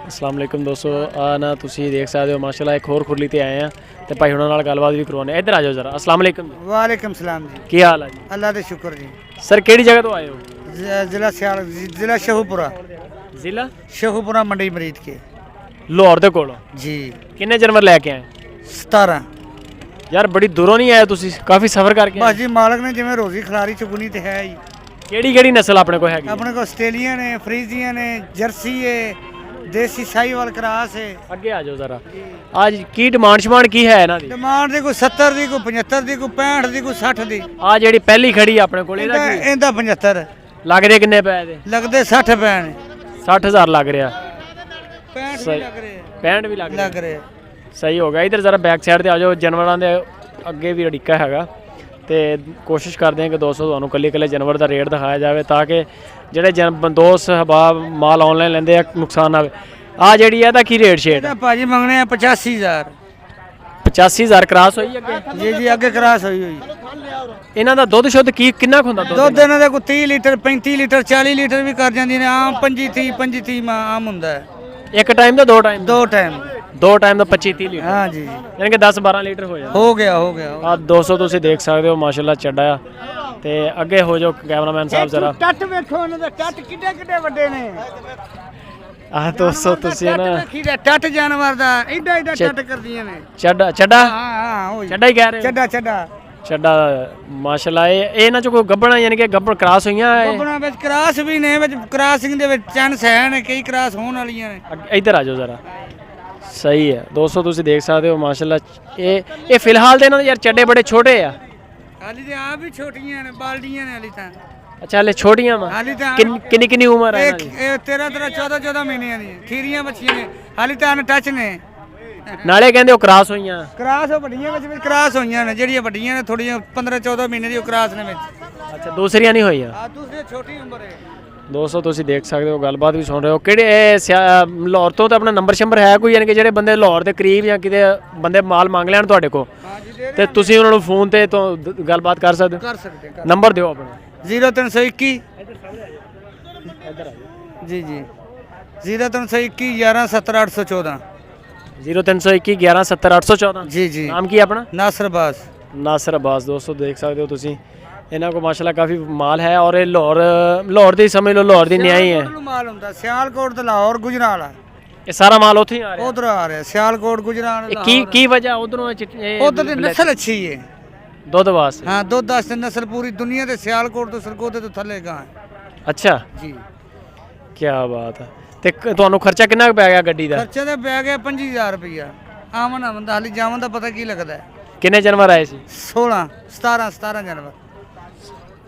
अस्सलाम वालेकुम दोस्तों ना तुसी देख सकते हो माशाल्लाह एक होर खुरली ते आए हैं ते भाई हुणां नाल गलबात भी करवाने इधर आ जाओ जरा अस्सलाम वालेकुम वालेकुम सलाम जी। की हाल है जी अल्लाह दे शुक्र जी। सर केड़ी जगह तो आए हो जिला सियाल जिला शहूपुरा जिला शहूपुरा मंडी मरीद के लाहौर दे कोल जी। किन्ने जानवर लेके आए 17 यार बड़ी दूरों नहीं आए तुसी काफी सफर करके बस जी मालक ने जिवें रोजी खिलारी चुगनी ते है ही। केड़ी केड़ी नस्ल अपने को हैगी अपने को आस्ट्रेलियन है, फ्रीजियन है, जर्सी है, देसी साहीवाल क्रास है। ਅੱਗੇ ਆ ਜਾਓ ਜ਼ਰਾ ਅੱਜ ਕੀ ਡਿਮਾਂਡ ਸ਼ਮਾਂਡ ਕੀ ਹੈ ਇਹਨਾਂ ਦੀ डिमांड दी कोई 70 दी कोई 75 दी कोई 65 दी कोई 60 दी। ਆ ਜਿਹੜੀ ਪਹਿਲੀ ਖੜੀ ਆ ਆਪਣੇ ਕੋਲ ਇਹਦਾ ਕੀ इंदा 75 ਲੱਗਦੇ ਕਿੰਨੇ ਪਏ ਇਹਦੇ लगदे 60 पैन 60000 ਲੱਗ ਰਿਹਾ 65 सही। भी लग रहे 65 ਵੀ ਲੱਗ ਰਿਹਾ लग रहे। ਸਹੀ ਹੋ ਗਿਆ ਇਧਰ ਜ਼ਰਾ ਬੈਕ ਸਾਈਡ ਤੇ ਆ ਜਾਓ ਜਾਨਵਰਾਂ ਦੇ ਅੱਗੇ ਵੀ ਅੜਿੱਕਾ ਹੈਗਾ ਤੇ ਕੋਸ਼ਿਸ਼ ਕਰਦੇ ਹਾਂ ਕਿ ਦੋਸਤੋ ਤੁਹਾਨੂੰ ਕੱਲੇ ਕੱਲੇ ਜਾਨਵਰ ਦਾ ਰੇਟ ਦਿਖਾਇਆ ਜਾਵੇ ਤਾਂ ਕਿ ਜਿਹੜੇ ਦੋਸਤ ਹਬਾਬ ਮਾਲ ਆਨਲਾਈਨ ਲੈਂਦੇ ਆ ਨੁਕਸਾਨ ਨਾ ਆਵੇ ਆ ਜਿਹੜੀ ਇਹਦਾ ਕੀ ਰੇਟ ਸ਼ੇਡ ਇਹਦਾ ਭਾਜੀ ਮੰਗਣੇ ਆ 85000 85000 ਕ੍ਰਾਸ ਹੋਈ ਅੱਗੇ ਜੀ ਜੀ ਅੱਗੇ ਕਰਾਸ ਹੋਈ ਹੋਈ। ਇਹਨਾਂ ਦਾ ਦੁੱਧ ਸ਼ੁੱਧ ਕੀ ਕਿੰਨਾ ਕੁ ਹੁੰਦਾ ਦੁੱਧ ਇਹਨਾਂ ਦਾ ਕੋਈ 30 ਲੀਟਰ 35 ਲੀਟਰ 40 ਲੀਟਰ ਵੀ ਕਰ ਜਾਂਦੀਆਂ ਨੇ ਆਮ 25 30 ਆਮ ਹੁੰਦਾ ਹੈ। ਇੱਕ ਟਾਈਮ ਦਾ ਦੋ ਟਾਈਮ ਦੋ ਟਾਈਮ ਦੋ ਟਾਈਮ ਦਾ 25 30 ਲੀਟਰ ਹਾਂ ਜੀ ਯਾਨੀ ਕਿ 10 12 ਲੀਟਰ ਹੋ ਜਾਂਦਾ ਹੋ ਗਿਆ ਹੋ ਗਿਆ। ਆ 200 ਤੁਸੀਂ ਦੇਖ ਸਕਦੇ ਹੋ ਮਾਸ਼ਾਅੱਲਾ ਚੱਡਾ ਆ ਤੇ ਅੱਗੇ ਹੋ ਜਾਓ ਕੈਮਰਾਮੈਨ ਸਾਹਿਬ ਜ਼ਰਾ ਟੱਟ ਵੇਖੋ ਇਹਨਾਂ ਦੇ ਟੱਟ ਕਿੱਡੇ ਕਿੱਡੇ ਵੱਡੇ ਨੇ। ਆਹ 200 ਤੁਸੀਂ ਨਾ ਵੇਖੀ ਦਾ ਟੱਟ ਜਾਨਵਰ ਦਾ ਐਡਾ ਐਡਾ ਟੱਟ ਕਰਦੀਆਂ ਨੇ। ਚੱਡਾ ਚੱਡਾ ਹਾਂ ਹਾਂ ਹੋ ਚੱਡਾ ਹੀ ਕਹਿ ਰਹੇ ਹੋ ਚੱਡਾ ਚੱਡਾ ਚੱਡਾ ਮਾਸ਼ਾਅੱਲਾ ਇਹ ਇਹਨਾਂ ਚ ਕੋਈ ਗੱਬਣਾ ਯਾਨੀ ਕਿ ਗੱਬਣ ਕ੍ਰਾਸ ਹੋਈਆਂ ਆਪਣਾ ਵਿੱਚ ਕ੍ਰਾਸ ਵੀ ਨੇ ਵਿੱਚ ਕ੍ਰਾਸਿੰਗ ਦੇ ਵਿੱਚ ਚਾਂਸ ਹੈ ਨੇ ਕਈ ਕ੍ਰਾਸ ਹੋਣ ਵਾਲੀਆਂ ਨੇ। ਇੱਧਰ ਆ ਜਾਓ ਜ਼ਰਾ ਸਹੀ ਹੈ 200 ਤੁਸੀਂ ਦੇਖ ਸਕਦੇ ਹੋ ਮਾਸ਼ਾਅੱਲਾ ਇਹ ਫਿਲਹਾਲ ਦੇ ਇਹਨਾਂ ਦੇ ਯਾਰ ਚੱਡੇ ਬੜੇ ਛੋਟੇ ਆ ਹਾਲੀ ਤੇ ਆਪ ਵੀ ਛੋਟੀਆਂ ਨੇ ਬਾਲਡੀਆਂ ਨੇ ਹਾਲੀ ਤਾਂ। ਅੱਛਾ ਹਲੇ ਛੋਟੀਆਂ ਵਾ ਹਾਲੀ ਤਾਂ ਕਿੰਨੀ ਕਿੰਨੀ ਉਮਰ ਹੈ ਇਹਨਾਂ ਦੀ ਇਹ 13 14 ਮਹੀਨਿਆਂ ਦੀ ਖੀਰੀਆਂ ਬੱਚੀਆਂ ਨੇ ਹਾਲੀ ਤਾਂ ਅਨਟੱਚ ਨੇ। ਨਾਲੇ ਕਹਿੰਦੇ ਉਹ ਕ੍ਰਾਸ ਹੋਈਆਂ ਕ੍ਰਾਸ ਉਹ ਵੱਡੀਆਂ ਵਿੱਚ ਕ੍ਰਾਸ ਹੋਈਆਂ ਨੇ ਜਿਹੜੀਆਂ ਵੱਡੀਆਂ ਨੇ ਥੋੜੀਆਂ 15 14 ਮਹੀਨੇ ਦੀ ਉਹ ਕ੍ਰਾਸ ਨੇ ਵਿੱਚ। ਅੱਛਾ ਦੂਸਰੀਆਂ ਨਹੀਂ ਹੋਈਆਂ ਆ ਦੂਸਰੀ ਛੋਟੀ ਉਮਰ ਹੈ। ਦੋਸਤੋ ਤੁਸੀਂ ਦੇਖ ਸਕਦੇ ਹੋ ਗੱਲਬਾਤ ਵੀ ਸੁਣ ਰਹੇ ਹੋ ਕਿਹੜੇ ਲਾਹੌਰ ਤੋਂ ਤਾਂ ਆਪਣਾ ਨੰਬਰ ਸ਼ੰਬਰ ਹੈ ਕੋਈ ਯਾਨੀ ਕਿ ਜਿਹੜੇ ਬੰਦੇ ਲਾਹੌਰ ਦੇ ਕਰੀਬ ਜਾਂ ਕਿਤੇ ਬੰਦੇ ਮਾਲ ਮੰਗ ਲੈਣ ਤੁਹਾਡੇ ਕੋਲ ਤੇ ਤੁਸੀਂ ਉਹਨਾਂ ਨੂੰ ਫੋਨ ਤੇ ਤੋਂ ਗੱਲਬਾਤ ਕਰ ਸਕਦੇ ਹੋ ਕਰ ਸਕਦੇ ਨੰਬਰ ਦਿਓ ਆਪਣਾ 0321 ਜੀ ਜੀ 0321 11 70 814 0321 11 70 814 ਜੀ ਜੀ। ਨਾਮ ਕੀ ਹੈ ਆਪਣਾ ਨਾਸਰ ਅब्बास ਨਾਸਰ ਅब्बास ਦੋਸਤੋ ਦੇਖ ਸਕਦੇ ਹੋ ਤੁਸੀਂ ਇਹਨਾਂ ਕੋਲ ਮਾਸ਼ਾਅੱਲਾ ਕਾਫੀ ਮਾਲ ਹੈ ਔਰ ਇਹ ਲਾਹੌਰ ਦੀ ਸਮਝ ਲਓ ਲਾਹੌਰ ਦੀ ਨਿਆਈ ਹੈ ਮਾਲ ਹੁੰਦਾ ਸਿਆਲਕੋਟ ਤੇ ਲਾਹੌਰ ਗੁਜਰਾਲ ਆ ਇਹ ਸਾਰਾ ਮਾਲ ਉੱਥੇ ਹੀ ਆ ਰਿਹਾ ਉਧਰ ਆ ਰਿਹਾ ਸਿਆਲਕੋਟ ਗੁਜਰਾਲ। ਇਹ ਕੀ ਵਜ੍ਹਾ ਉਧਰੋਂ ਉਧਰ ਦੀ ਨਸਲ ਅੱਛੀ ਹੈ। ਦੁੱਧ ਵਾਸਤੇ ਹਾਂ ਦੁੱਧ ਵਾਸਤੇ ਨਸਲ ਪੂਰੀ ਦੁਨੀਆ ਤੇ ਸਿਆਲਕੋਟ ਤੋਂ ਸਰਗੋਦੇ ਤੋਂ ਥੱਲੇ ਗਾਂ ਅੱਛਾ ਜੀ। ਕੀ ਬਾਤ ਹੈ ਤੇ ਤੁਹਾਨੂੰ ਖਰਚਾ ਕਿੰਨਾ ਕੁ ਪੈ ਗਿਆ ਗੱਡੀ ਦਾ ਖਰਚਾ ਤਾਂ ਪੈ ਗਿਆ 25000 ਰੁਪਇਆ ਆਮਨ ਆਮਨ ਦਾ ਹਾਲੀ ਜਾਵਨ ਦਾ ਪਤਾ ਕੀ ਲੱਗਦਾ ਹੈ। ਕਿੰਨੇ ਜਾਨਵਰ ਆਏ ਸੀ 16 17 ਜਾਨਵਰ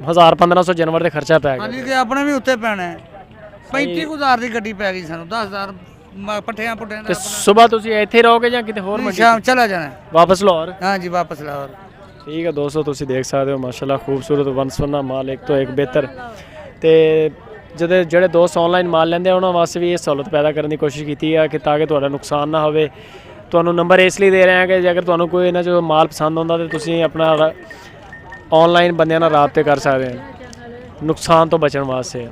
1000 1500 ਜਾਨਵਰ ਦੇ ਖਰਚਾ ਪੈ ਗਿਆ ਹਾਲੀ ਕਿ ਆਪਣੇ ਵੀ ਉੱਤੇ ਪੈਣਾ ਹੈ। 35000 ਦੀ ਗੱਡੀ ਪੈ ਗਈ ਸਾਨੂੰ 10000 ਪੱਠਿਆਂ ਪੁੱਠਿਆਂ ਤੇ ਦਾ ਸਵੇਰ ਤੁਸੀਂ ਇੱਥੇ ਰਹੋਗੇ ਜਾਂ ਕਿਤੇ ਹੋਰ ਮੰਡੀ ਸ਼ਾਮ ਚਲਾ ਜਾਣਾ ਹੈ। ਵਾਪਸ ਲਾਹੌਰ ਹਾਂ ਜੀ ਵਾਪਸ ਲਾਹੌਰ। ਠੀਕ ਹੈ ਦੋਸਤੋ ਤੁਸੀਂ ਦੇਖ ਸਕਦੇ ਹੋ ਮਾਸ਼ਾਅੱਲਾ ਖੂਬਸੂਰਤ ਵੰਸਵੰਨਾ ਮਾਲ ਇੱਕ ਤੋਂ ਇੱਕ ਬਿਹਤਰ ਤੇ ਜਿਹੜੇ ਦੋਸਤ ਆਨਲਾਈਨ ਮਾਲ ਲੈਂਦੇ ਆ ਉਹਨਾਂ ਵਾਸਤੇ ਵੀ ਇਹ ਸਹੂਲਤ ਪੈਦਾ ਕਰਨ ਦੀ ਕੋਸ਼ਿਸ਼ ਕੀਤੀ ਹੈ ਕਿ ਤਾਂ ਕਿ ਤੁਹਾਡਾ ਨੁਕਸਾਨ ਨਾ ਹੋਵੇ। ਤੁਹਾਨੂੰ ਨੰਬਰ ਇਸ ਲਈ ਦੇ ਰਹੇ ਹਾਂ ਕਿ ਜੇਕਰ ਤੁਹਾਨੂੰ ਕੋਈ ਇਹਨਾਂ 'ਚੋਂ ਮਾਲ ਪਸੰਦ ਆਉਂਦਾ ਤਾਂ ਤੁਸੀਂ ਆਪਣਾ ਆਨਲਾਈਨ ਬੰਦਿਆਂ ਨਾਲ ਰਾਬਤੇ ਕਰ ਸਕਦੇ ਹੋ ਨੁਕਸਾਨ ਤੋਂ ਬਚਣ ਵਾਸਤੇ।